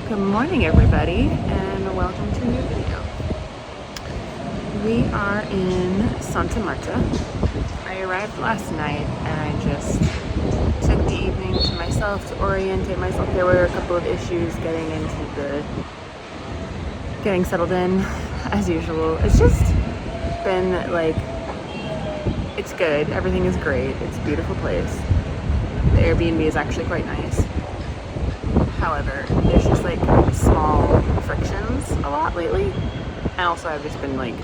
Good morning, everybody, and welcome to a new video. We are in Santa Marta. I arrived last night and I just took the evening to myself to orientate myself. There were a couple of issues getting settled in as usual. It's just been like, it's good. Everything is great. It's a beautiful place. The Airbnb is actually quite nice. However, there's just like small frictions a lot lately. And also I've just been like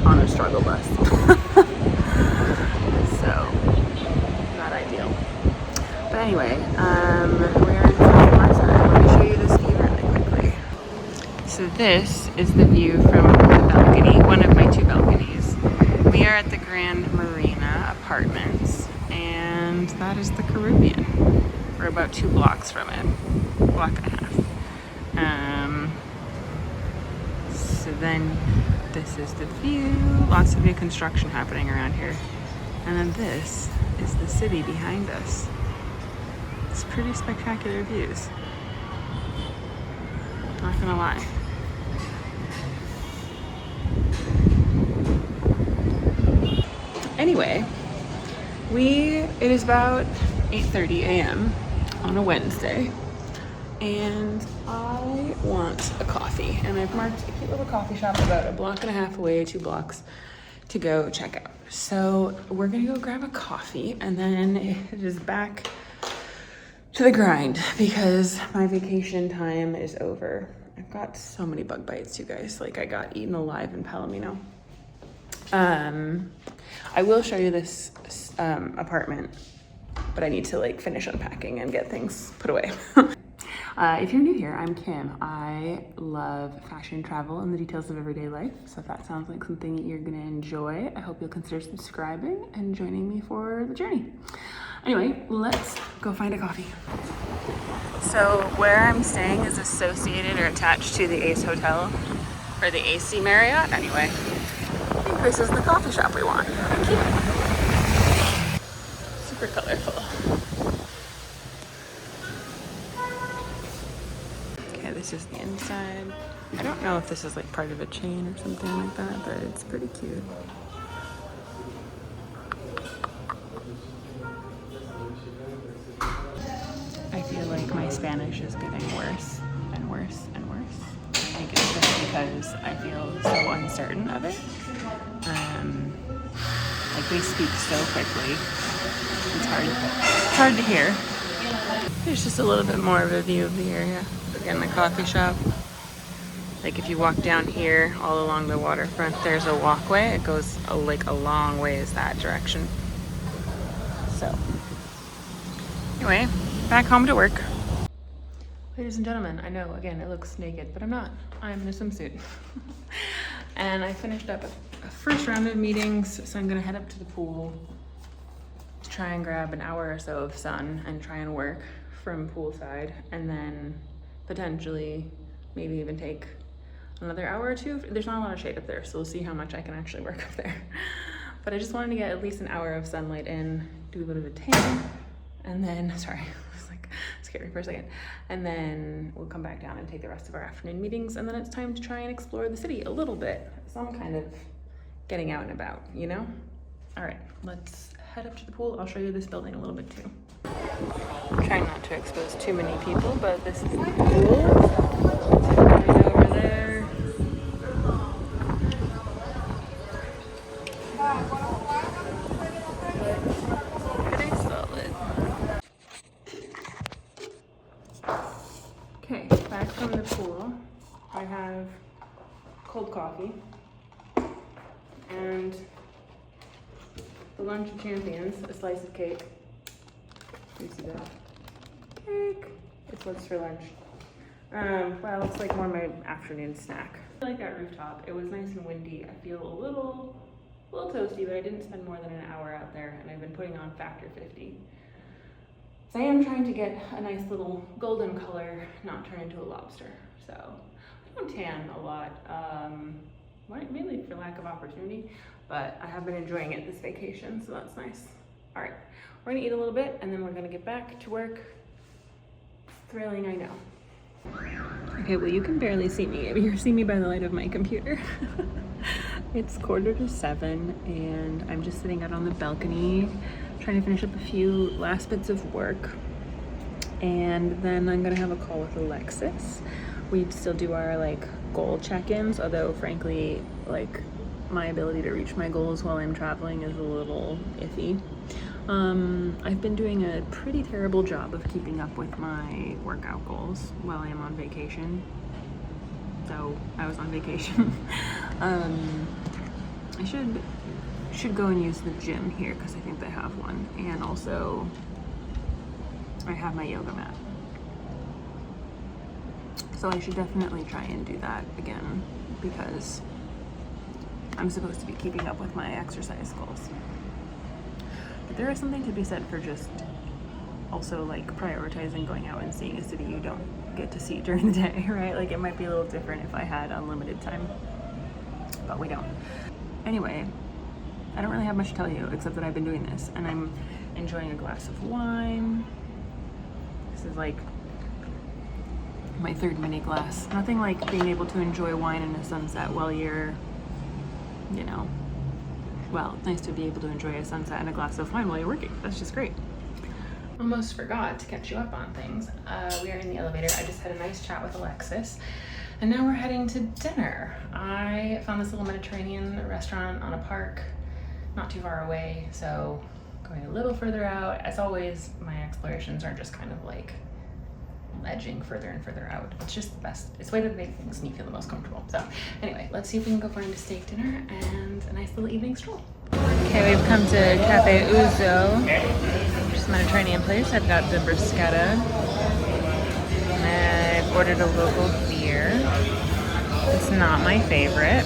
on a struggle bus. So, not ideal. But anyway, we're in Santa Marta. Let me show you this view really quickly. So this is the view from the balcony, one of my two balconies. We are at the Grand Marina Apartments, and that is the Caribbean. We're about 2 blocks from it, block and a half. So then this is the view. Lots of new construction happening around here. And then this is the city behind us. It's pretty spectacular views. Not gonna lie. Anyway, it is about 8:30 a.m. on a Wednesday, and I want a coffee. And I've marked a cute little coffee shop about a block and a half away, 2 blocks to go check out. So we're gonna go grab a coffee, and then it is back to the grind because my vacation time is over. I've got so many bug bites, you guys. Like, I got eaten alive in Palomino. I will show you this apartment, but I need to like finish unpacking and get things put away. If you're new here, I'm Kim. I love fashion, travel, and the details of everyday life. So if that sounds like something that you're gonna enjoy, I hope you'll consider subscribing and joining me for the journey. Anyway, let's go find a coffee. So where I'm staying is associated or attached to the Ace Hotel, or the AC Marriott. Anyway, I think this is the coffee shop we want. Cute. Super colorful. Okay, this is the inside. I don't know if this is like part of a chain or something like that, but it's pretty cute. I feel like my Spanish is getting worse and worse and worse. I think it's just because I feel so uncertain of it. Like, they speak so quickly. It's hard to hear. There's just a little bit more of a view of the area. Again, the coffee shop. Like, if you walk down here all along the waterfront, there's a walkway. It goes like a long ways that direction. So, anyway, back home to work. Ladies and gentlemen, I know, again, it looks naked, but I'm not. I'm in a swimsuit. And I finished up a first round of meetings, so I'm gonna head up to the pool to try and grab an hour or so of sun and try and work from poolside, and then potentially maybe even take another hour or two. There's not a lot of shade up there, so we'll see how much I can actually work up there. But I just wanted to get at least an hour of sunlight in, do a bit of a tan, and then, sorry, I was like scared for a second. And then we'll come back down and take the rest of our afternoon meetings, and then it's time to try and explore the city a little bit. Some kind of getting out and about, you know? All right, let's head up to the pool. I'll show you this building a little bit too. I'm trying not to expose too many people, but this is the pool. Right over there. Pretty solid. Okay, back from the pool, I have cold coffee and the lunch of champions, a slice of cake. You see that? Cake. It's what's for lunch. Well, it's like more my afternoon snack. I like that rooftop. It was nice and windy. I feel a little toasty, but I didn't spend more than an hour out there, and I've been putting on factor 50. So I am trying to get a nice little golden color, not turn into a lobster. So I don't tan a lot, mainly for lack of opportunity, but I have been enjoying it this vacation, so that's nice. All right, we're gonna eat a little bit and then we're gonna get back to work. Thrilling, I know. Okay, well, you can barely see me. You see me by the light of my computer. It's 6:45 and I'm just sitting out on the balcony trying to finish up a few last bits of work. And then I'm gonna have a call with Alexis. We still do our like goal check-ins, although frankly, like my ability to reach my goals while I'm traveling is a little iffy. I've been doing a pretty terrible job of keeping up with my workout goals while I'm on vacation. So I was on vacation. I should go and use the gym here because I think they have one, and also I have my yoga mat. So I should definitely try and do that again because I'm supposed to be keeping up with my exercise goals. But there is something to be said for just also like prioritizing going out and seeing a city you don't get to see during the day, right? Like it might be a little different if I had unlimited time, but we don't. Anyway, I don't really have much to tell you except that I've been doing this and I'm enjoying a glass of wine. This is like my third mini glass. Nothing like being able to enjoy wine in a sunset while you're, you know, well, it's nice to be able to enjoy a sunset and a glass of wine while you're working. That's just great. Almost forgot to catch you up on things. We are in the elevator. I just had a nice chat with Alexis and now we're heading to dinner. I found this little Mediterranean restaurant on a park not too far away, so going a little further out. As always, my explorations are just kind of like edging further and further out. It's just the best. It's the way that make things me feel the most comfortable. So anyway, let's see if we can go find a steak dinner and a nice little evening stroll. Okay, we've come to Cafe Uzo, which is a Mediterranean place. I've got the bruschetta. And I've ordered a local beer. It's not my favorite,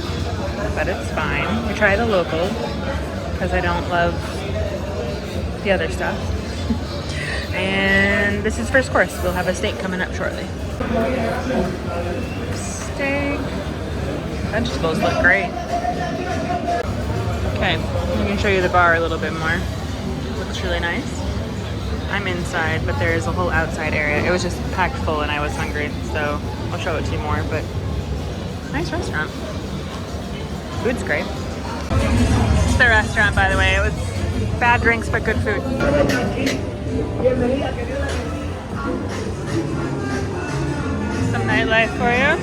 but it's fine. We try the local because I don't love the other stuff. And this is first course. We'll have a steak coming up shortly. Steak. Vegetables look great. Okay, I can show you the bar a little bit more. It looks really nice. I'm inside, but there is a whole outside area. It was just packed full and I was hungry, so I'll show it to you more, but nice restaurant. Food's great. This is the restaurant, by the way. It was bad drinks, but good food. Some nightlife for you.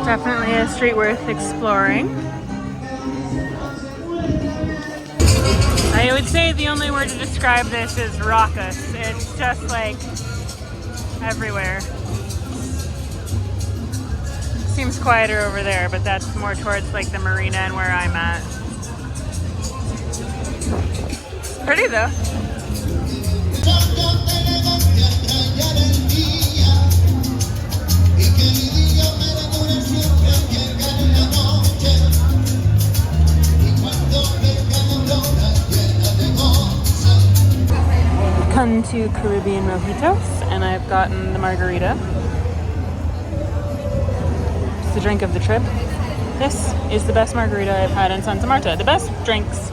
Definitely a street worth exploring. I would say the only word to describe this is raucous. It's just like everywhere. Seems quieter over there, but that's more towards like the marina and where I'm at. Pretty though. Come to Caribbean Mojitos, and I've gotten the margarita. It's the drink of the trip. This is the best margarita I've had in Santa Marta. The best drinks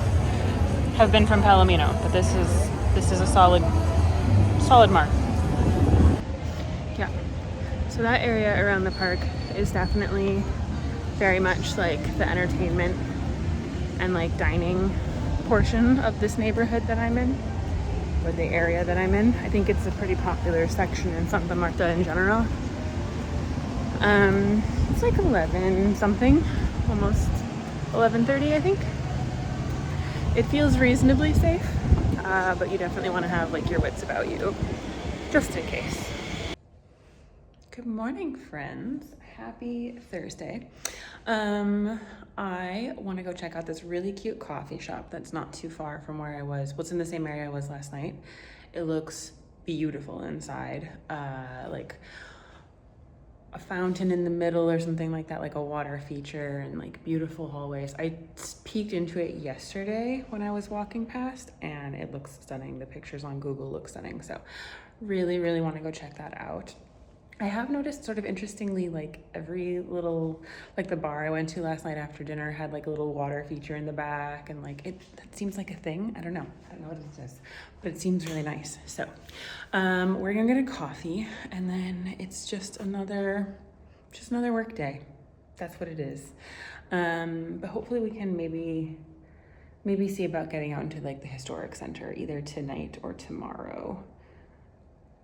have been from Palomino, but this is a solid mark. Yeah. So that area around the park is definitely very much like the entertainment and like dining portion of this neighborhood that I'm in, or the area that I'm in. I think it's a pretty popular section in Santa Marta in general. It's like 11 something, almost 11:30 I think. It feels reasonably safe, but you definitely want to have like your wits about you, just in case. Good morning, friends. Happy Thursday. I want to go check out this really cute coffee shop that's not too far from where I was. Well, it's in the same area I was last night. It looks beautiful inside, like a fountain in the middle or something like that, like a water feature, and like beautiful hallways. I peeked into it yesterday when I was walking past and it looks stunning. The pictures on Google look stunning. So really, really want to go check that out. I have noticed sort of interestingly, like every little, like the bar I went to last night after dinner had like a little water feature in the back, and like that seems like a thing. I don't know what it is, but it seems really nice. So we're gonna get a coffee, and then it's just another work day. That's what it is. But hopefully we can maybe see about getting out into like the historic center either tonight or tomorrow.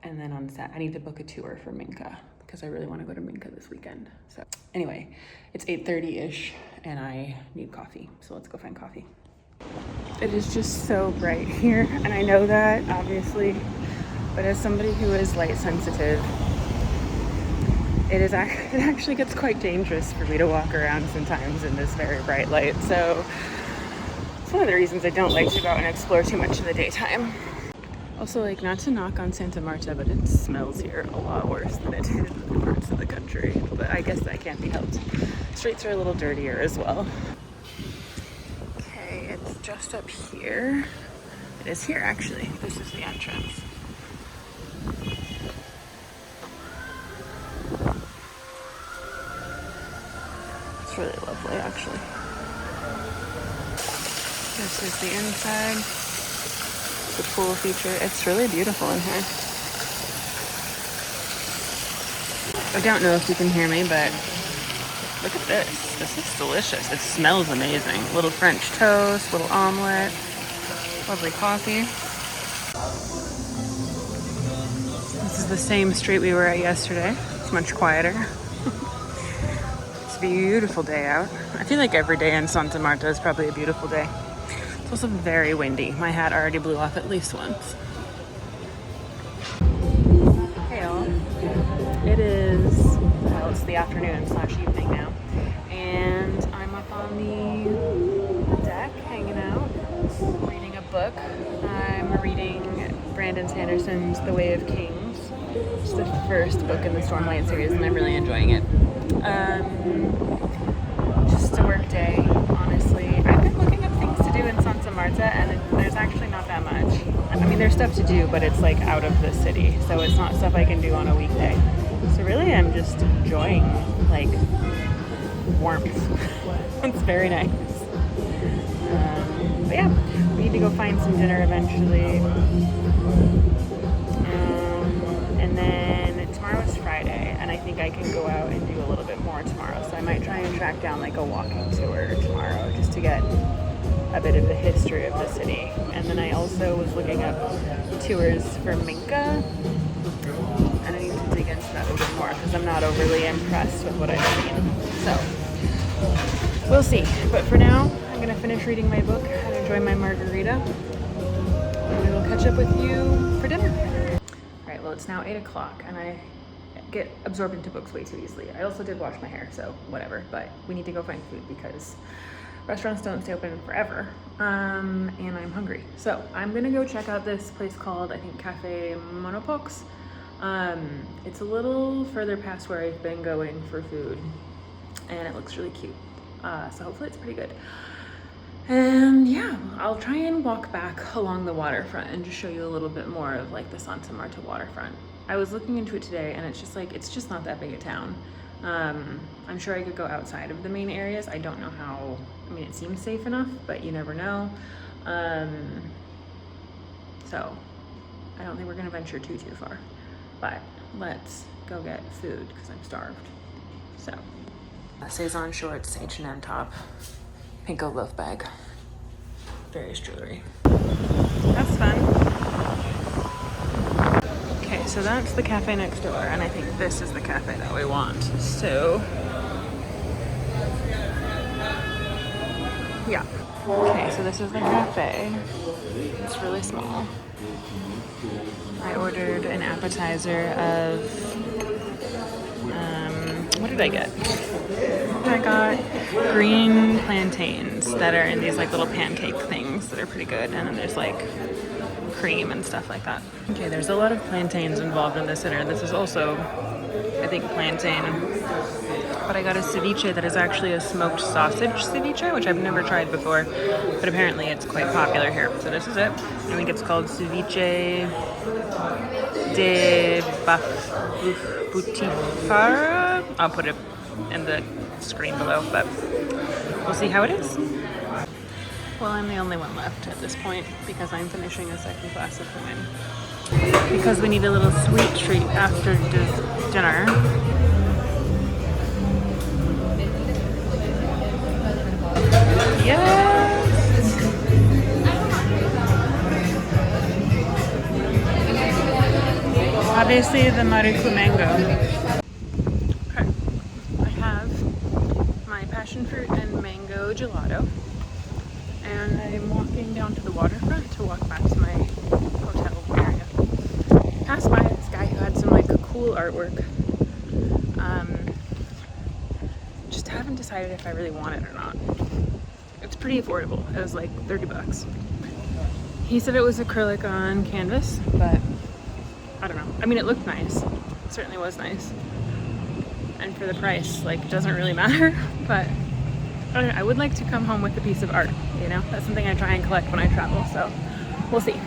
And then on Saturday, I need to book a tour for Minka because I really want to go to Minka this weekend. So anyway, it's 8:30-ish and I need coffee. So let's go find coffee. It is just so bright here. And I know that obviously, but as somebody who is light sensitive, it actually gets quite dangerous for me to walk around sometimes in this very bright light. So it's one of the reasons I don't like to go out and explore too much in the daytime. Also, like, not to knock on Santa Marta, but it smells here a lot worse than it did in other parts of the country. But I guess that can't be helped. Streets are a little dirtier as well. Okay, it's just up here. It is here, actually. This is the entrance. It's really lovely, actually. This is the inside. The pool feature. It's really beautiful in here. I don't know if you can hear me, but look at this. This is delicious. It smells amazing. Little French toast, little omelet, lovely coffee. This is the same street we were at yesterday. It's much quieter. It's a beautiful day out. I feel like every day in Santa Marta is probably a beautiful day. It's also very windy. My hat already blew off at least once. Hey all. It is, well, it's the afternoon / evening now. And I'm up on the deck hanging out, reading a book. I'm reading Brandon Sanderson's The Way of Kings. It's the first book in the Stormlight series and I'm really enjoying it. Just a work day, honestly. I've been looking up things to do in Santa Marta and there's actually not that much. I mean, there's stuff to do, but it's like out of the city, so it's not stuff I can do on a weekday. So really I'm just enjoying like warmth. It's very nice. But yeah, we need to go find some dinner eventually. And then tomorrow's Friday, and I think I can go out and do a little bit more tomorrow. So I might try and track down like a walking tour tomorrow just to get a bit of the history of the city. And then I also was looking up tours for Minka, and I need to dig into that a bit more because I'm not overly impressed with what I've seen. So we'll see. But for now, I'm going to finish reading my book and enjoy my margarita. And we will catch up with you for dinner. All right, well, it's now 8 o'clock and I get absorbed into books way too easily. I also did wash my hair, so whatever. But we need to go find food because restaurants don't stay open forever, and I'm hungry. So I'm gonna go check out this place called, I think, Cafe Monopox. It's a little further past where I've been going for food, and it looks really cute. So hopefully it's pretty good. And yeah, I'll try and walk back along the waterfront and just show you a little bit more of like the Santa Marta waterfront. I was looking into it today and it's just not that big a town. I'm sure I could go outside of the main areas. I don't know how, I mean, it seems safe enough, but you never know. So I don't think we're gonna venture too far, but let's go get food because I'm starved. So, Saison shorts, H&M top, Pinko loaf bag, various jewelry. That's fun. Okay, so that's the cafe next door, and I think this is the cafe that we want. So, yeah. Okay, so this is the cafe. It's really small. I ordered an appetizer of, what did I get? I got green plantains that are in these like little pancake things that are pretty good, and then there's like cream and stuff like that. Okay, there's a lot of plantains involved in this dinner. This is also, I think, plantain but I got a ceviche that is actually a smoked sausage ceviche, which I've never tried before, but apparently it's quite popular here. So this is it. I think it's called ceviche de Butifara. I'll put it in the screen below, but we'll see how it is. Well, I'm the only one left at this point because I'm finishing a second glass of wine. Because we need a little sweet treat after dinner. Yes! Obviously the Maricu mango. Okay, I have my passion fruit and mango gelato. And I'm walking down to the waterfront to walk back to my hotel area. Passed by this guy who had some like cool artwork. Just haven't decided if I really want it or not. It's pretty affordable. It was like 30 bucks. He said it was acrylic on canvas, but I don't know. I mean, it looked nice. It certainly was nice. And for the price, like, it doesn't really matter, but I don't know, I would like to come home with a piece of art, you know? That's something I try and collect when I travel, so we'll see.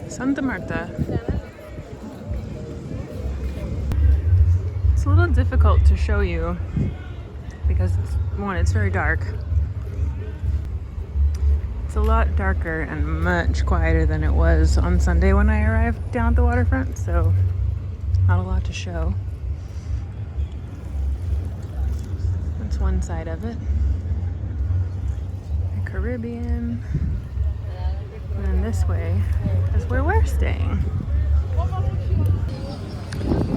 Santa Marta. It's a little difficult to show you because, one, it's very dark. It's a lot darker and much quieter than it was on Sunday when I arrived down at the waterfront, so not a lot to show. That's one side of it. The Caribbean. And then this way is where we're staying.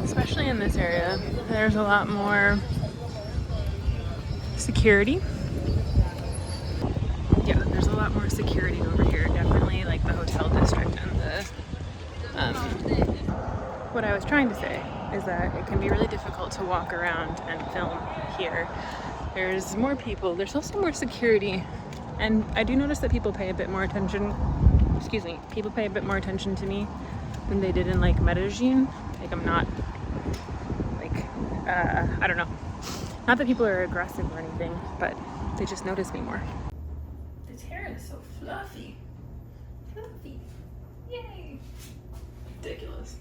Especially in this area, there's a lot more security. Yeah, there's a lot more security over here. Definitely like the hotel district and the what I was trying to say is that it can be really difficult to walk around and film here. There's more people, there's also more security, and I do notice that people pay a bit more attention, people pay a bit more attention to me than they did in like Medellin. Like I'm not like, I don't know. Not that people are aggressive or anything, but they just notice me more. His hair is so fluffy. Fluffy. Yay. Ridiculous.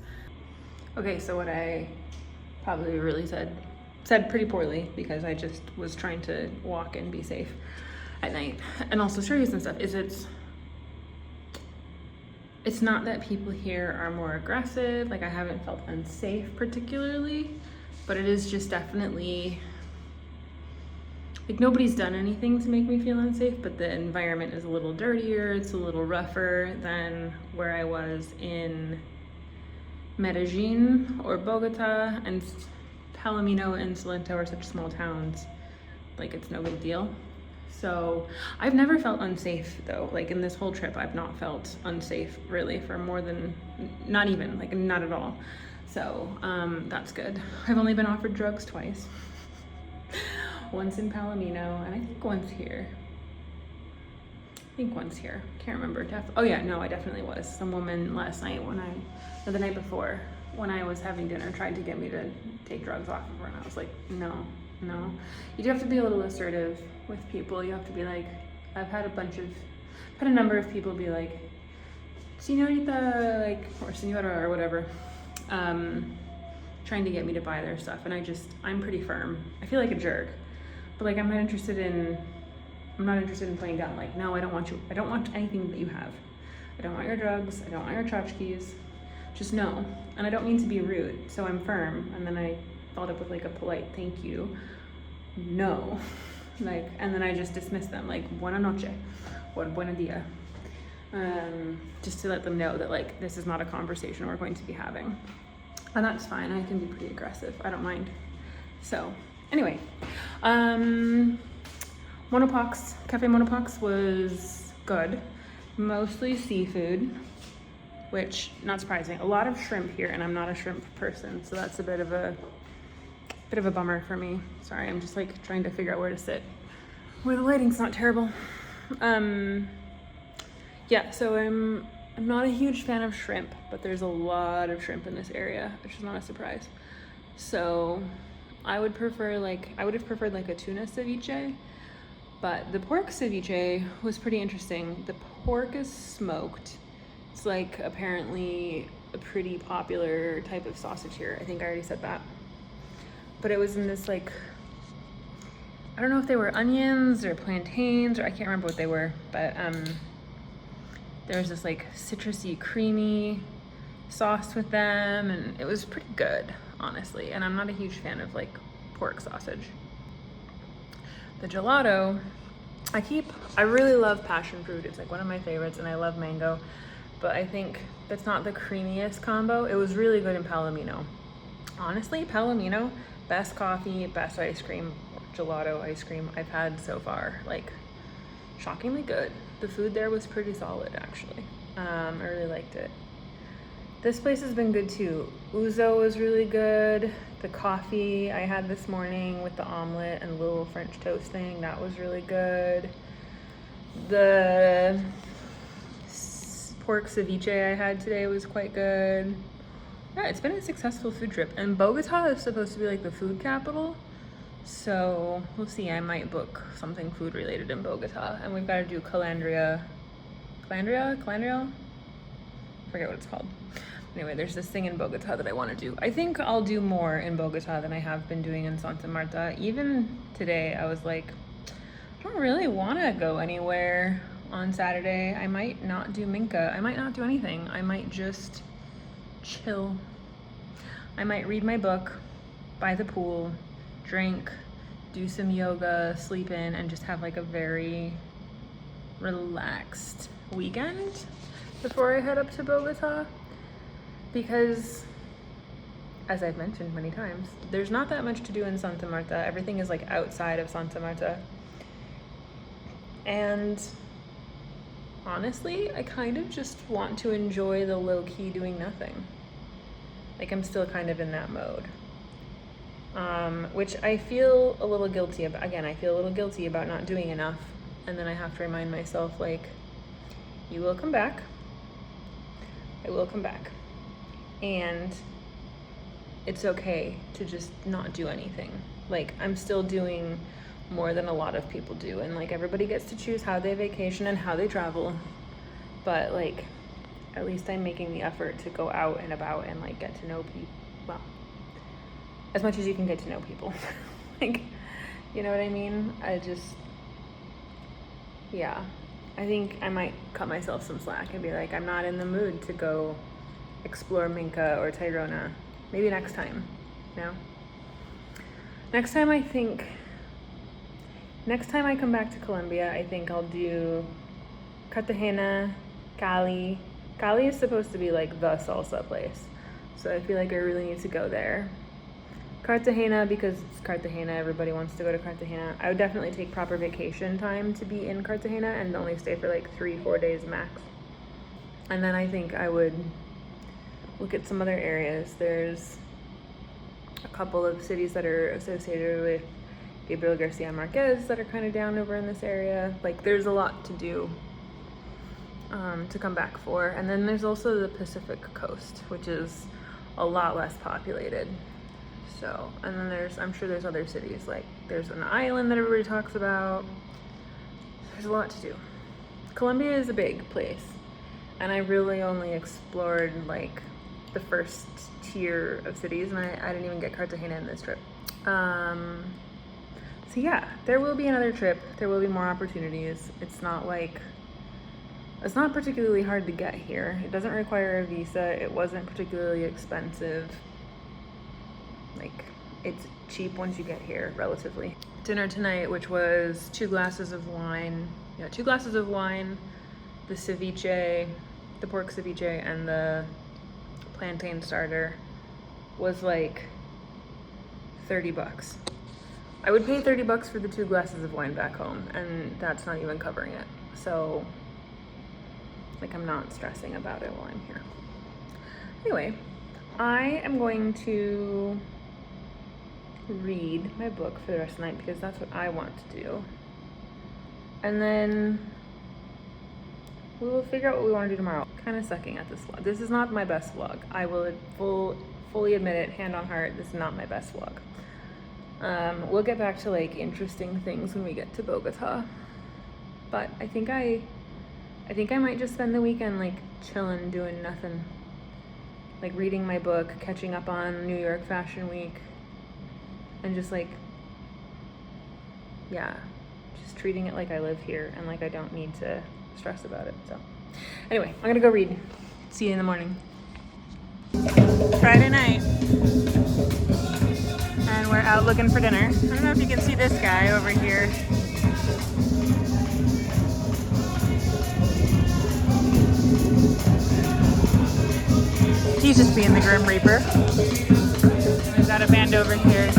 Okay, so what I probably really said pretty poorly because I just was trying to walk and be safe at night and also show you some stuff is it's not that people here are more aggressive, like I haven't felt unsafe particularly, but it is just definitely like nobody's done anything to make me feel unsafe, but the environment is a little dirtier, it's a little rougher than where I was in Medellin or Bogota, and Palomino and Salento are such small towns, like it's no big deal. So I've never felt unsafe though, like in this whole trip I've not felt unsafe really for more than, not even, like not at all. So that's good. I've only been offered drugs twice. Once in Palomino and I think once here. Can't remember. Oh yeah, no, I definitely was. Some woman last night or the night before when I was having dinner tried to get me to take drugs off of her and I was like, no. You do have to be a little assertive with people. You have to be like, I've had a number of people be like, señorita, like, or señora or whatever, trying to get me to buy their stuff. And I'm pretty firm. I feel like a jerk, but like, I'm not interested in playing down. Like, no, I don't want anything that you have. I don't want your drugs. I don't want your tchotchkes. Just no. And I don't mean to be rude, so I'm firm. And then I followed up with like a polite thank you. No. Like, and then I just dismiss them, like, buena noche or buena dia. Just to let them know that like, this is not a conversation we're going to be having. And that's fine. I can be pretty aggressive. I don't mind. So anyway, Cafe Monopox was good. Mostly seafood, which, not surprising, a lot of shrimp here, and I'm not a shrimp person, so that's a bit of a bummer for me. Sorry, I'm just like trying to figure out where to sit where the lighting's not terrible. Yeah, so I'm I'm not a huge fan of shrimp, but there's a lot of shrimp in this area, which is not a surprise. So I would have preferred like a tuna ceviche, but the pork ceviche was pretty interesting. The pork is smoked. It's like apparently a pretty popular type of sausage here. I think I already said that. But it was in this like, I don't know if they were onions or plantains, or I can't remember what they were, but there was this like citrusy, creamy sauce with them, and it was pretty good, honestly. And I'm not a huge fan of like pork sausage. The gelato, I really love passion fruit. It's like one of my favorites, and I love mango, but I think that's not the creamiest combo. It was really good in Palomino. Honestly, Palomino, best coffee, best ice cream, gelato ice cream I've had so far. Like, shockingly good. The food there was pretty solid, actually. I really liked it. This place has been good too. Ouzo was really good. The coffee I had this morning with the omelet and little French toast thing, that was really good. The pork ceviche I had today was quite good. Yeah, it's been a successful food trip. And Bogota is supposed to be like the food capital. So we'll see, I might book something food related in Bogota. And we've got to do calandria? I forget what it's called. Anyway, there's this thing in Bogota that I want to do. I think I'll do more in Bogota than I have been doing in Santa Marta. Even today, I was like, I don't really want to go anywhere on Saturday. I might not do Minka. I might not do anything. I might just chill. I might read my book, by the pool, drink, do some yoga, sleep in, and just have like a very relaxed weekend before I head up to Bogota. Because, as I've mentioned many times, there's not that much to do in Santa Marta. Everything is like outside of Santa Marta. And honestly, I kind of just want to enjoy the low-key doing nothing. Like, I'm still kind of in that mode. Which I feel a little guilty about. Again, I feel a little guilty about not doing enough. And then I have to remind myself, like, you will come back. I will come back. And it's okay to just not do anything. Like, I'm still doing more than a lot of people do, and like everybody gets to choose how they vacation and how they travel, but like at least I'm making the effort to go out and about and like get to know people, well, as much as you can get to know people. Like, you know what I mean? Yeah, I think I might cut myself some slack and be like, I'm not in the mood to go explore Minka or Tayrona. Maybe next time, you know? Next time I come back to Colombia, I think I'll do Cartagena, Cali. Cali is supposed to be like the salsa place, so I feel like I really need to go there. Cartagena, because it's Cartagena, everybody wants to go to Cartagena. I would definitely take proper vacation time to be in Cartagena and only stay for like 3-4 days max. And then I think I would look at some other areas. There's a couple of cities that are associated with Gabriel Garcia Marquez that are kind of down over in this area. Like, there's a lot to do to come back for. And then there's also the Pacific coast, which is a lot less populated. So, and then I'm sure there's other cities, like there's an island that everybody talks about. There's a lot to do. Colombia is a big place, and I really only explored like the first tier of cities, and I didn't even get Cartagena in this trip. So yeah, there will be another trip. There will be more opportunities. It's not particularly hard to get here. It doesn't require a visa. It wasn't particularly expensive. Like, it's cheap once you get here, relatively. Dinner tonight, which was 2 glasses of wine. Yeah, 2 glasses of wine, the ceviche, the pork ceviche, and the plantain starter, was like $30. I would pay $30 for the 2 glasses of wine back home, and that's not even covering it. So, like, I'm not stressing about it while I'm here. Anyway, I am going to read my book for the rest of the night because that's what I want to do. And then we will figure out what we want to do tomorrow. kind of sucking at this vlog. This is not my best vlog. I will fully admit it, hand on heart, this is not my best vlog. We'll get back to like interesting things when we get to Bogota. But I think I might just spend the weekend like chilling, doing nothing. Like reading my book, catching up on New York Fashion Week, and just like, yeah, just treating it like I live here and like I don't need to stress about it. So anyway, I'm gonna go read. See you in the morning. Friday night. And we're out looking for dinner. I don't know if you can see this guy over here. He's just being the Grim Reaper. We've got a band over here.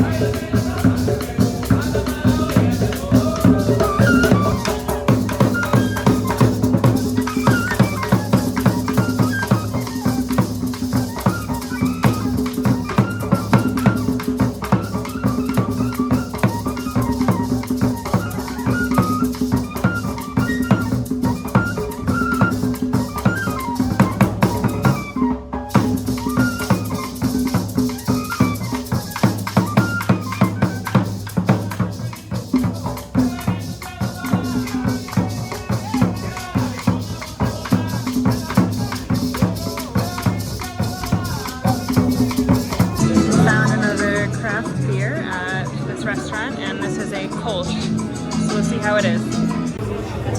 Restaurant, and this is a Kolsch, so we'll see how it is.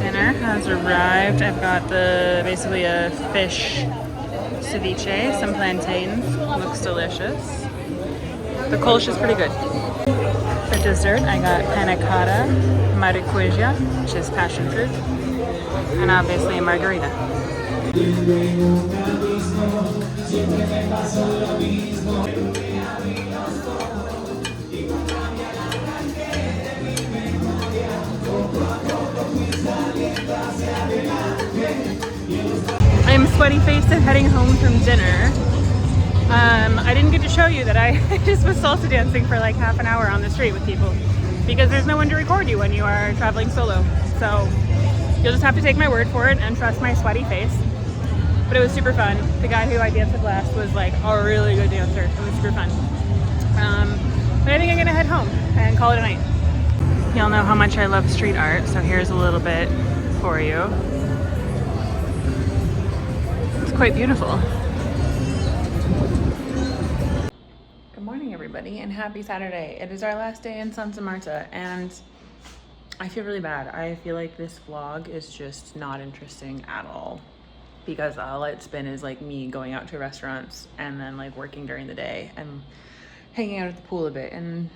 Dinner has arrived. I've got basically a fish ceviche, some plantains, looks delicious. The Kolsch is pretty good. For dessert, I got panna cotta, maracuja, which is passion fruit, and obviously a margarita. I'm sweaty-faced and heading home from dinner. I didn't get to show you that I just was salsa dancing for like half an hour on the street with people because there's no one to record you when you are traveling solo. So you'll just have to take my word for it and trust my sweaty face. But it was super fun. The guy who I danced with last was like a really good dancer. It was super fun. But I think I'm gonna head home and call it a night. Y'all know how much I love street art, so here's a little bit for you. It's quite beautiful. Good morning, everybody, and happy Saturday. It is our last day in Santa Marta, and I feel really bad. I feel like this vlog is just not interesting at all because all it's been is like me going out to restaurants and then like working during the day and hanging out at the pool a bit, and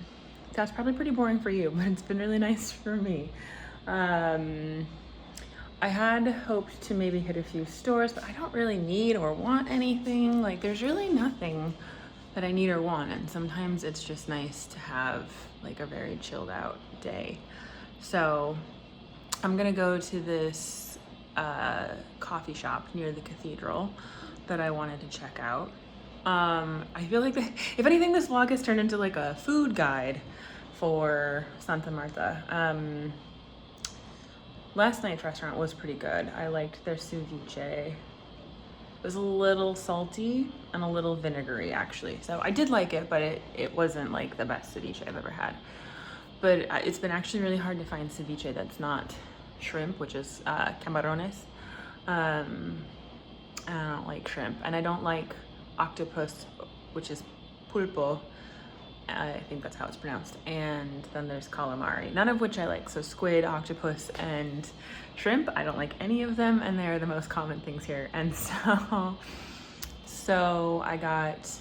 that's probably pretty boring for you, but it's been really nice for me. I had hoped to maybe hit a few stores, but I don't really need or want anything. Like there's really nothing that I need or want, and sometimes it's just nice to have like a very chilled out day. So I'm gonna go to this coffee shop near the cathedral that I wanted to check out. I feel like if anything, this vlog has turned into like a food guide for Santa Marta. Last night's restaurant was pretty good. I liked their ceviche. It was a little salty and a little vinegary actually. So I did like it, but it wasn't like the best ceviche I've ever had. But it's been actually really hard to find ceviche that's not shrimp, which is camarones. I don't like shrimp, and I don't like octopus, which is pulpo. I think that's how it's pronounced. And then there's calamari, none of which I like. So squid, octopus, and shrimp, I don't like any of them, and they're the most common things here. And so I got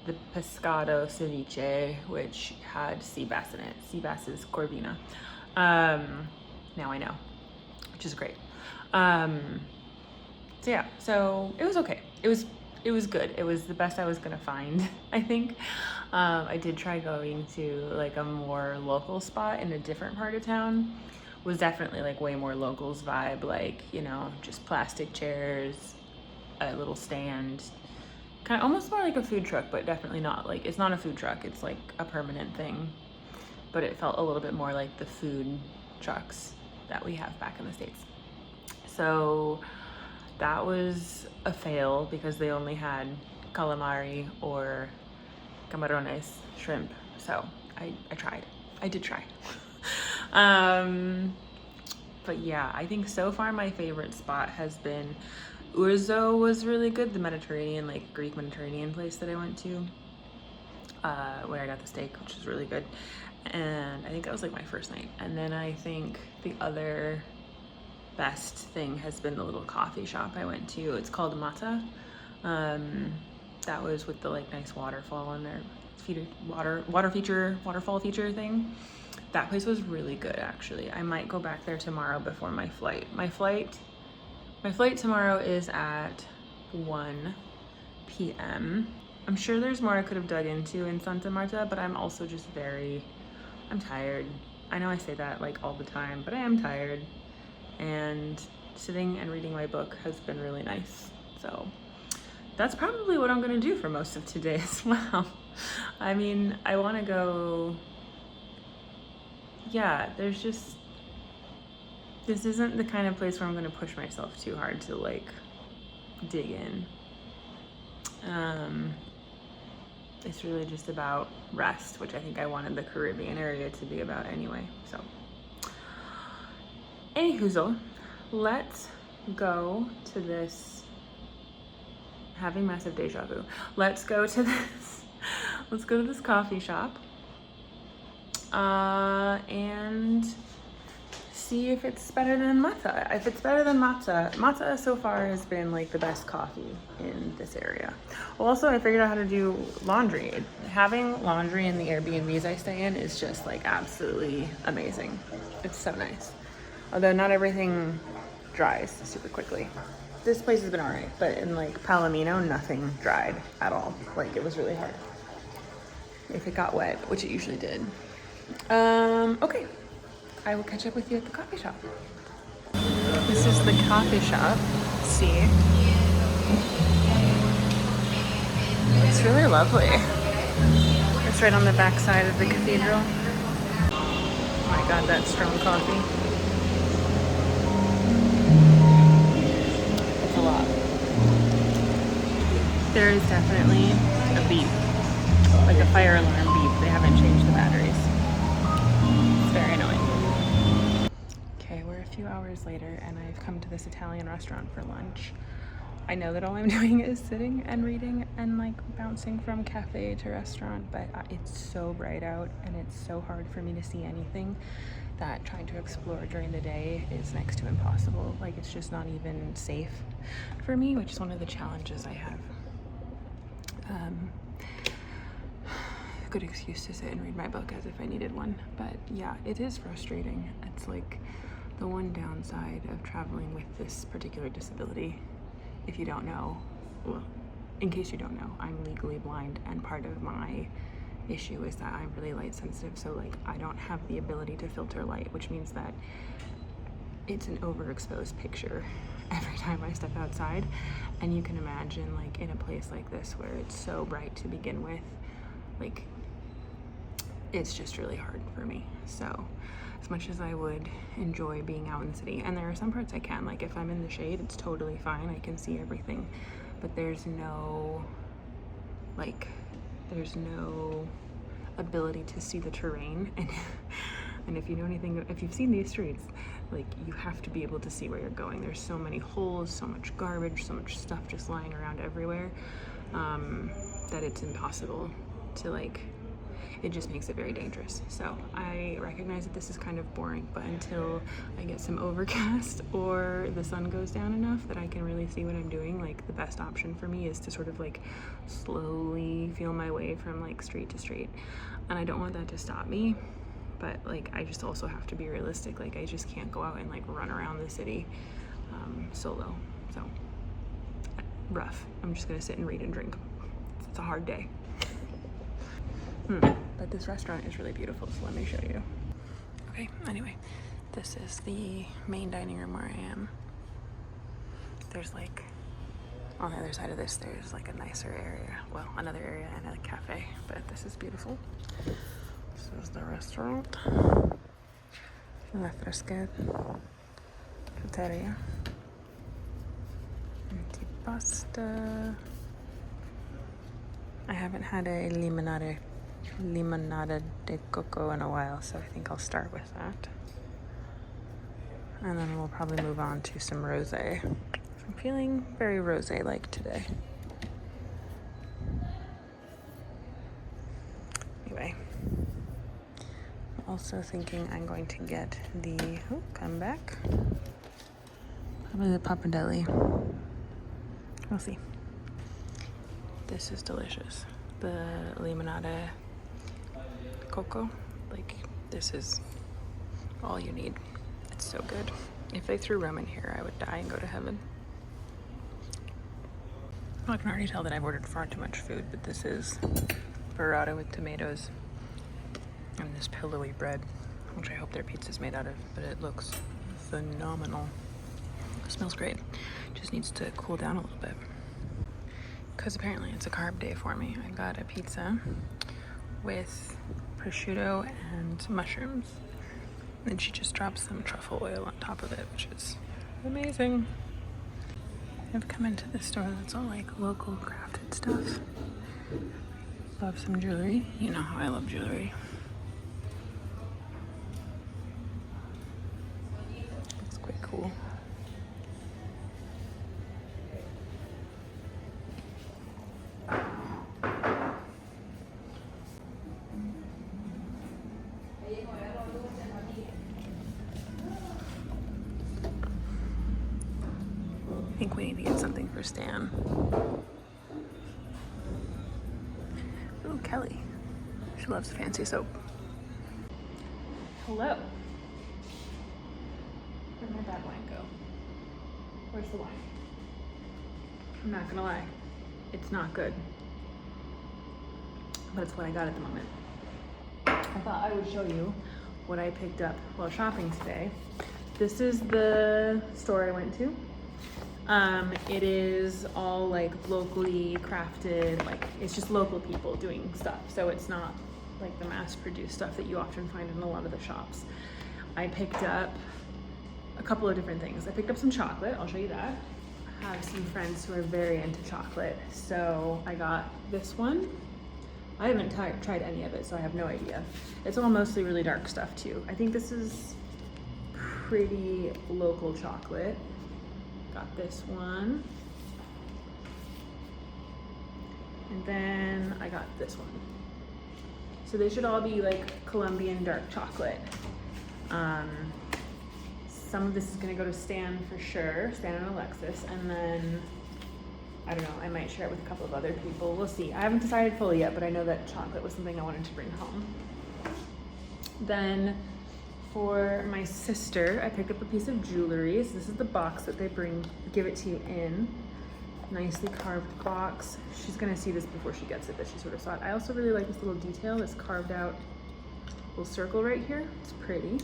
the pescado ceviche, which had sea bass in it. Sea bass is corvina. Now I know, which is great. So yeah, so it was okay. It was good. It was the best I was gonna find, I think. I did try going to like a more local spot in a different part of town. Was definitely like way more locals vibe, like, you know, just plastic chairs, a little stand, kind of almost more like a food truck, but definitely not like, it's not a food truck, it's like a permanent thing. But it felt a little bit more like the food trucks that we have back in the States. So that was a fail because they only had calamari or camarones, shrimp. So I tried. I did try. But yeah, I think so far my favorite spot has been Urzo was really good, the Mediterranean, like Greek Mediterranean place that I went to, where I got the steak, which was really good. And I think that was like my first night. And then I think the other best thing has been the little coffee shop I went to. It's called Mata. That was with the like nice waterfall in there, waterfall feature thing. That place was really good, actually. I might go back there tomorrow before my flight. My flight tomorrow is at 1 p.m. I'm sure there's more I could have dug into in Santa Marta, but I'm also just I'm tired. I know I say that like all the time, but I am tired. And sitting and reading my book has been really nice. So that's probably what I'm gonna do for most of today as well. I mean, I wanna go, yeah, this isn't the kind of place where I'm gonna push myself too hard to like dig in. It's really just about rest, which I think I wanted the Caribbean area to be about anyway. So, anyhoozle, let's go to this, having massive deja vu. Let's go to this coffee shop and see if it's better than Mata. If it's better than Mata so far has been like the best coffee in this area. Well, also I figured out how to do laundry. Having laundry in the Airbnbs I stay in is just like absolutely amazing. It's so nice. Although not everything dries super quickly. This place has been all right, but in like Palomino, nothing dried at all. Like it was really hard. If it got wet, which it usually did. Okay. I will catch up with you at the coffee shop. This is the coffee shop. See? It's really lovely. It's right on the back side of the cathedral. Oh my god, that's strong coffee. It's a lot. There is definitely a beep. Like a fire alarm beep. They haven't changed the batteries. It's very annoying. Okay, we're a few hours later and I've come to this Italian restaurant for lunch. I know that all I'm doing is sitting and reading and like bouncing from cafe to restaurant, but it's so bright out and it's so hard for me to see anything that trying to explore during the day is next to impossible. Like it's just not even safe for me, which is one of the challenges I have. Good excuse to sit and read my book as if I needed one, but yeah, it is frustrating. It's like the one downside of traveling with this particular disability. If you don't know, well, in case you don't know, I'm legally blind, and part of my issue is that I'm really light sensitive, so like I don't have the ability to filter light, which means that it's an overexposed picture every time I step outside. And you can imagine like in a place like this where it's so bright to begin with, like it's just really hard for me. So as much as I would enjoy being out in the city, and there are some parts I can, like if I'm in the shade, it's totally fine, I can see everything, but there's no ability to see the terrain. And if you know anything, if you've seen these streets, like you have to be able to see where you're going. There's so many holes, so much garbage, so much stuff just lying around everywhere, that it's impossible to like, it just makes it very dangerous. So I recognize that this is kind of boring, but until I get some overcast or the sun goes down enough that I can really see what I'm doing, like the best option for me is to sort of like slowly feel my way from like street to street. And I don't want that to stop me, but like I just also have to be realistic. Like I just can't go out and like run around the city solo. So rough. I'm just gonna sit and read and drink. It's a hard day. But this restaurant is really beautiful, so let me show you. Okay, anyway, this is the main dining room where I am. There's like, on the other side of this, there's like a nicer area. Well, another area and a cafe, but this is beautiful. This is the restaurant. La Fresca Cafeteria. pasta. I haven't had a limonada de coco in a while, so I think I'll start with that. And then we'll probably move on to some rosé. I'm feeling very rosé-like today. Anyway, I'm also thinking I'm going to get the, come back. Probably the pappardelle. We'll see. This is delicious. The limonada coco, like this is all you need. It's so good. If they threw rum in here, I would die and go to heaven. I can already tell that I've ordered far too much food, but this is burrata with tomatoes and this pillowy bread, which I hope their pizza's made out of, but it looks phenomenal. It smells great. Just needs to cool down a little bit. Because apparently it's a carb day for me. I got a pizza with prosciutto and mushrooms. And she just dropped some truffle oil on top of it, which is amazing. I've come into this store that's all like local crafted stuff. Love some jewelry. You know how I love jewelry. Looks quite cool. I think we need to get something for Stan. Ooh, Kelly. She loves fancy soap. Hello. Where'd my bad wine go? Where's the wine? I'm not gonna lie. It's not good. But it's what I got at the moment. I thought I would show you what I picked up while shopping today. This is the store I went to. It is all like locally crafted, like it's just local people doing stuff. So it's not like the mass produced stuff that you often find in a lot of the shops. I picked up a couple of different things. I picked up some chocolate, I'll show you that. I have some friends who are very into chocolate. So I got this one. I haven't tried any of it, so I have no idea. It's all mostly really dark stuff too. I think this is pretty local chocolate. Got this one. And then I got this one. So they should all be like Colombian dark chocolate. Some of this is gonna go to Stan for sure, Stan and Alexis, and then I don't know, I might share it with a couple of other people. We'll see. I haven't decided fully yet, but I know that chocolate was something I wanted to bring home. Then for my sister, I picked up a piece of jewelry. So this is the box that they give it to you in. Nicely carved box. She's gonna see this before she gets it, but she sort of saw it. I also really like this little detail, this carved out little circle right here. It's pretty.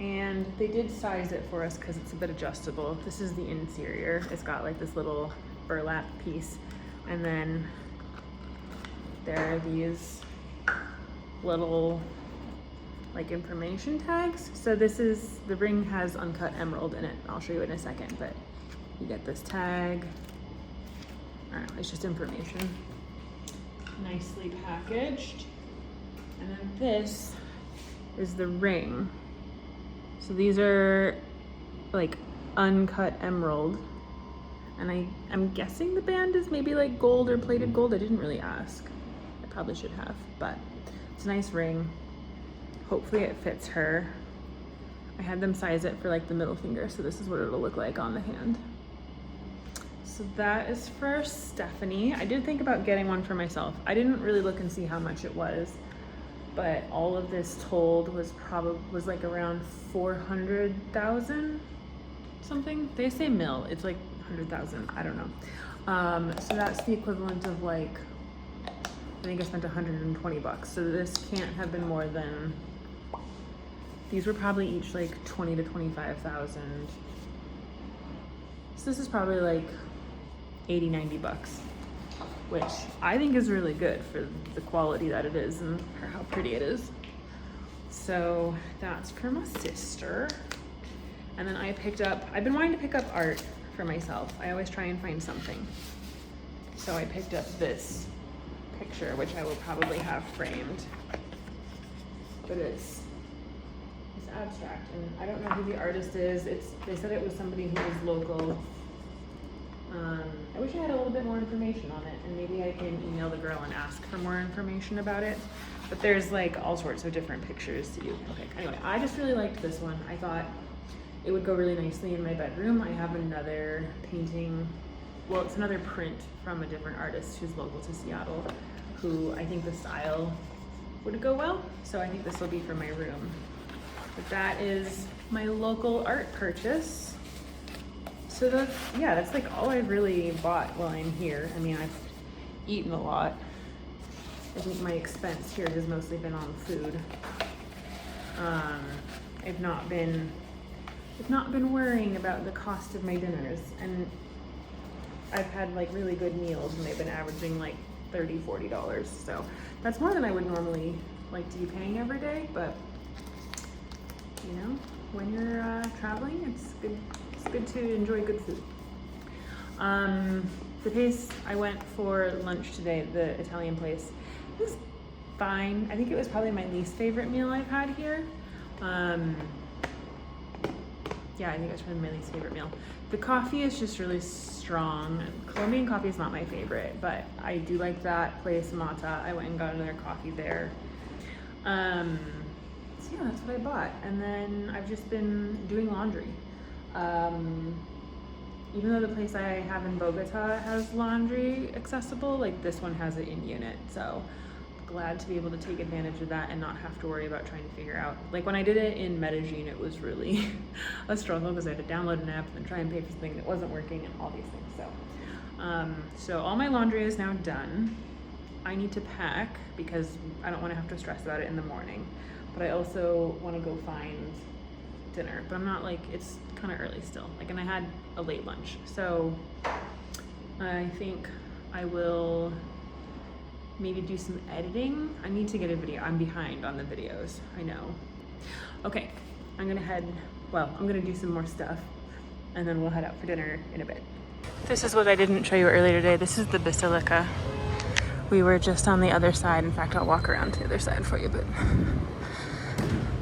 And they did size it for us because it's a bit adjustable. This is the interior. It's got like this little burlap piece. And then there are these little like information tags. So this is, the ring has uncut emerald in it. I'll show you in a second, but you get this tag. I don't know, it's just information. Nicely packaged. And then this is the ring. So these are like uncut emerald. And I'm guessing the band is maybe like gold or plated gold. I didn't really ask. I probably should have, but it's a nice ring. Hopefully it fits her. I had them size it for like the middle finger, so this is what it'll look like on the hand. So that is for Stephanie. I did think about getting one for myself. I didn't really look and see how much it was, but all of this told was like around 400,000 something. They say mil, it's like 100,000, I don't know. So that's the equivalent of like, I think I spent 120 bucks. So this can't have been more than, these were probably each like 20 to 25,000. So this is probably like 80, 90 bucks, which I think is really good for the quality that it is and for how pretty it is. So that's for my sister. And then I picked up, I've been wanting to pick up art for myself. I always try and find something. So I picked up this picture, which I will probably have framed. But it's abstract, and I don't know who the artist is. They said it was somebody who was local. I wish I had a little bit more information on it, and maybe I can email the girl and ask for more information about it. But there's like all sorts of different pictures to do. Okay, anyway, I just really liked this one. I thought it would go really nicely in my bedroom. I have another painting, well, it's another print from a different artist who's local to Seattle, who I think the style would go well. So I think this will be for my room. But that is my local art purchase. So that's like all I've really bought while I'm here. I mean, I've eaten a lot. I think my expense here has mostly been on food. I've not been worrying about the cost of my dinners, and I've had like really good meals, and they've been averaging like $30, $40. So that's more than I would normally like to be paying every day, but you know, when you're traveling, it's good to enjoy good food. The place I went for lunch today, the Italian place, it was fine. I think it was probably my least favorite meal I've had here. Yeah, I think it was probably my least favorite meal. The coffee is just really strong. Colombian coffee is not my favorite, but I do like that place, Mata. I went and got another coffee there. So yeah, that's what I bought. And then I've just been doing laundry. Even though the place I have in Bogota has laundry accessible, like this one has it in unit. So glad to be able to take advantage of that and not have to worry about trying to figure out. Like when I did it in Medellin, it was really a struggle because I had to download an app and try and pay for something that wasn't working and all these things. So all my laundry is now done. I need to pack because I don't want to have to stress about it in the morning. But I also want to go find dinner, but I'm not like, it's kind of early still. Like, and I had a late lunch. So I think I will maybe do some editing. I need to get a video. I'm behind on the videos, I know. Okay, I'm gonna do some more stuff and then we'll head out for dinner in a bit. This is what I didn't show you earlier today. This is the Basilica. We were just on the other side. In fact, I'll walk around to the other side for you, but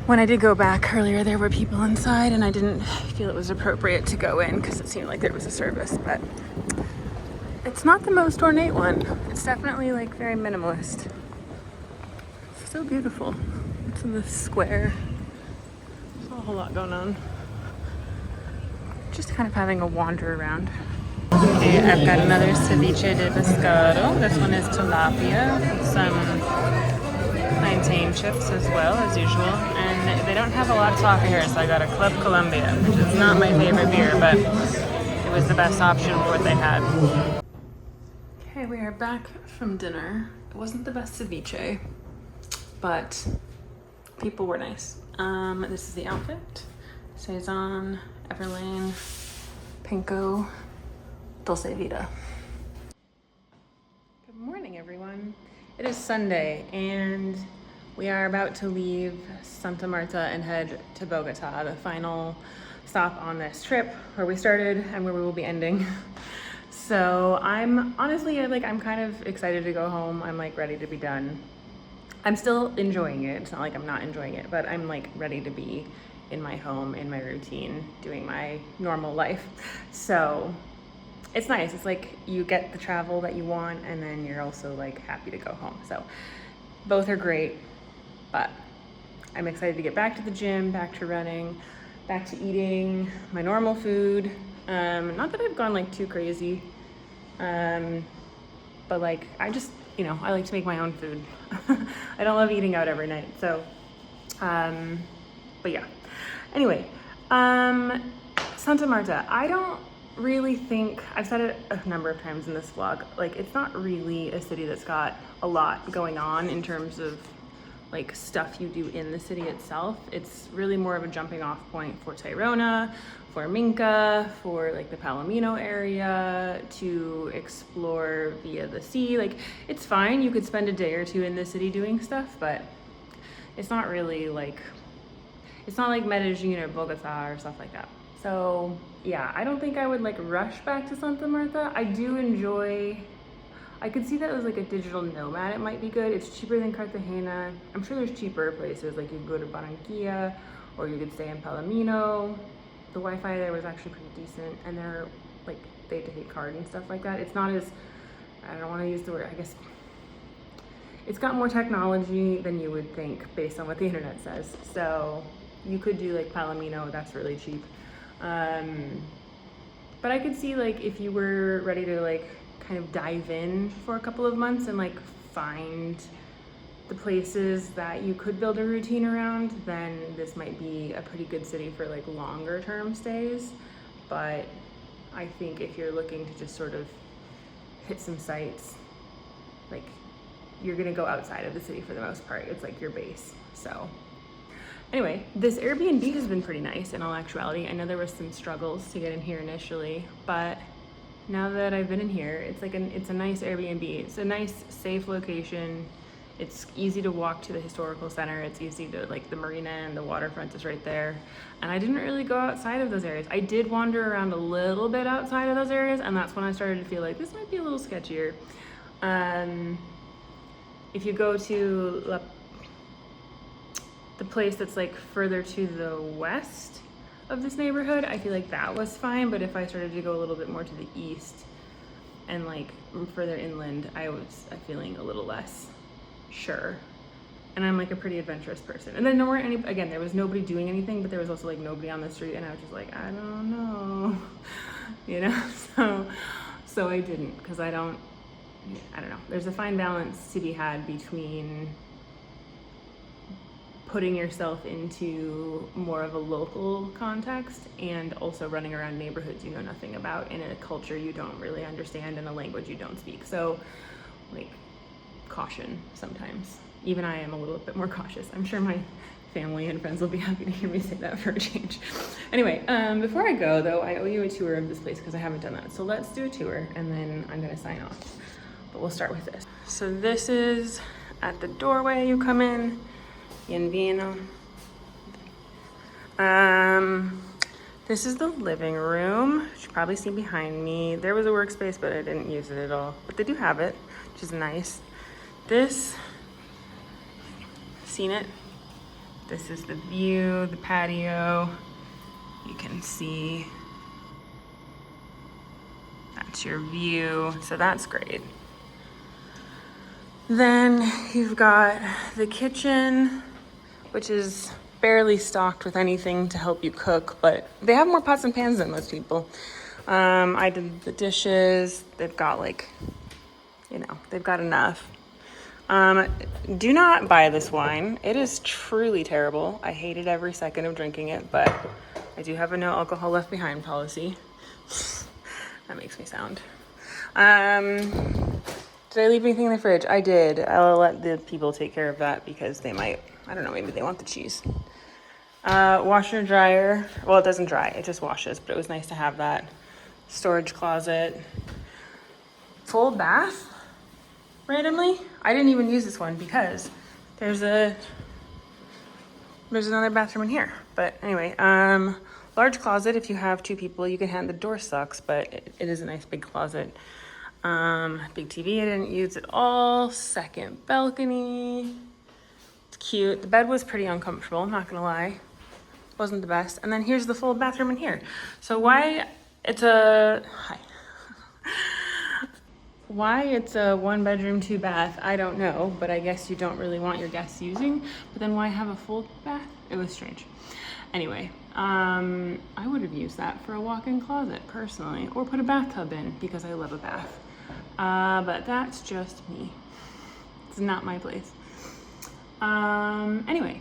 when I did go back earlier, there were people inside and I didn't feel it was appropriate to go in because it seemed like there was a service, but it's not the most ornate one. It's definitely like very minimalist. It's so beautiful. It's in this square. There's not a whole lot going on. Just kind of having a wander around. Okay, I've got another ceviche de pescado. This one is tilapia, some plantain chips as well as usual, and they don't have a lot to offer here, so I got a Club Colombia, which is not my favorite beer, but it was the best option for what they had. Okay, we are back from dinner. It wasn't the best ceviche, but people were nice. This is the outfit. Saison, Everlane, Pinko, Dulce Vida. Good morning, everyone. It is Sunday, and we are about to leave Santa Marta and head to Bogota, the final stop on this trip where we started and where we will be ending. So I'm honestly, I'm kind of excited to go home. I'm like ready to be done. I'm still enjoying it. It's not like I'm not enjoying it, but I'm like ready to be in my home, in my routine, doing my normal life. So it's nice. It's like you get the travel that you want and then you're also like happy to go home. So both are great, but I'm excited to get back to the gym, back to running, back to eating my normal food. Not that I've gone like too crazy, but like I just, I like to make my own food. I don't love eating out every night. So, but yeah. Anyway, Santa Marta, I don't really think, I've said it a number of times in this vlog, like it's not really a city that's got a lot going on in terms of like stuff you do in the city itself. It's really more of a jumping off point for Tayrona, for Minca, for like the Palomino area, to explore via the sea. Like it's fine, you could spend a day or two in the city doing stuff, but it's not really like, it's not like Medellin or Bogota or stuff like that. So yeah, I don't think I would like rush back to Santa Marta. I do enjoy, I could see that as like a digital nomad, it might be good. It's cheaper than Cartagena. I'm sure there's cheaper places, like you could go to Barranquilla or you could stay in Palomino. The Wi-Fi there was actually pretty decent, and they're like, they take card and stuff like that. It's not as, I don't want to use the word, I guess, it's got more technology than you would think based on what the internet says. So you could do like Palomino, that's really cheap. But I could see like if you were ready to like kind of dive in for a couple of months and like find the places that you could build a routine around, then this might be a pretty good city for like longer term stays. But I think if you're looking to just sort of hit some sites, like you're gonna go outside of the city for the most part. It's like your base. So anyway, this Airbnb has been pretty nice in all actuality. I know there was some struggles to get in here initially, but now that I've been in here, it's like it's a nice Airbnb. It's a nice, safe location. It's easy to walk to the historical center. It's easy to, like, the marina and the waterfront is right there. And I didn't really go outside of those areas. I did wander around a little bit outside of those areas, and that's when I started to feel like this might be a little sketchier. If you go to the place that's like further to the west of this neighborhood, I feel like that was fine. But if I started to go a little bit more to the east and like further inland, I was feeling a little less sure. And I'm like a pretty adventurous person. And then again, there was nobody doing anything, but there was also like nobody on the street, and I was just like, I don't know, you know? So I didn't, because I don't know. There's a fine balance to be had between putting yourself into more of a local context and also running around neighborhoods you know nothing about in a culture you don't really understand and a language you don't speak. So like caution sometimes. Even I am a little bit more cautious. I'm sure my family and friends will be happy to hear me say that for a change. Anyway, before I go though, I owe you a tour of this place because I haven't done that. So let's do a tour and then I'm gonna sign off. But we'll start with this. So this is at the doorway you come in. Bienvenido. This is the living room. You should probably see behind me. There was a workspace, but I didn't use it at all. But they do have it, which is nice. This, seen it? This is the view, the patio. You can see that's your view. So that's great. Then you've got the kitchen, which is barely stocked with anything to help you cook, but they have more pots and pans than most people. I did the dishes. They've got like, you know, they've got enough. Do not buy this wine. It is truly terrible. I hated every second of drinking it, but I do have a no alcohol left behind policy. That makes me sound. Did I leave anything in the fridge? I did. I'll let the people take care of that because they might, I don't know, maybe they want the cheese. Washer and dryer. Well, it doesn't dry, it just washes, but it was nice to have that. Storage closet. Full bath, randomly. I didn't even use this one because there's another bathroom in here. But anyway, large closet if you have two people. You can hand, the door sucks, but it is a nice big closet. Big TV I didn't use at all. Second balcony. It's cute. The bed was pretty uncomfortable, I'm not gonna lie. Wasn't the best. And then here's the full bathroom in here. So why it's a 1 bedroom, 2 bath, I don't know, but I guess you don't really want your guests using. But then why have a full bath? It was strange. Anyway, I would have used that for a walk-in closet personally, or put a bathtub in because I love a bath. But that's just me. It's not my place. Anyway,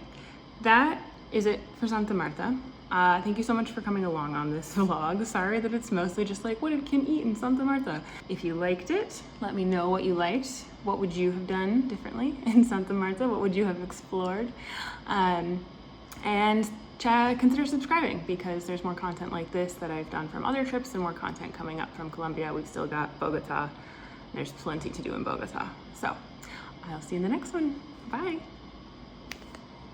that is it for Santa Marta. Thank you so much for coming along on this vlog. Sorry that it's mostly just like, what did Kim eat in Santa Marta? If you liked it, let me know what you liked. What would you have done differently in Santa Marta? What would you have explored? And consider subscribing because there's more content like this that I've done from other trips and more content coming up from Colombia. We've still got Bogota. There's plenty to do in Bogota. So I'll see you in the next one. Bye.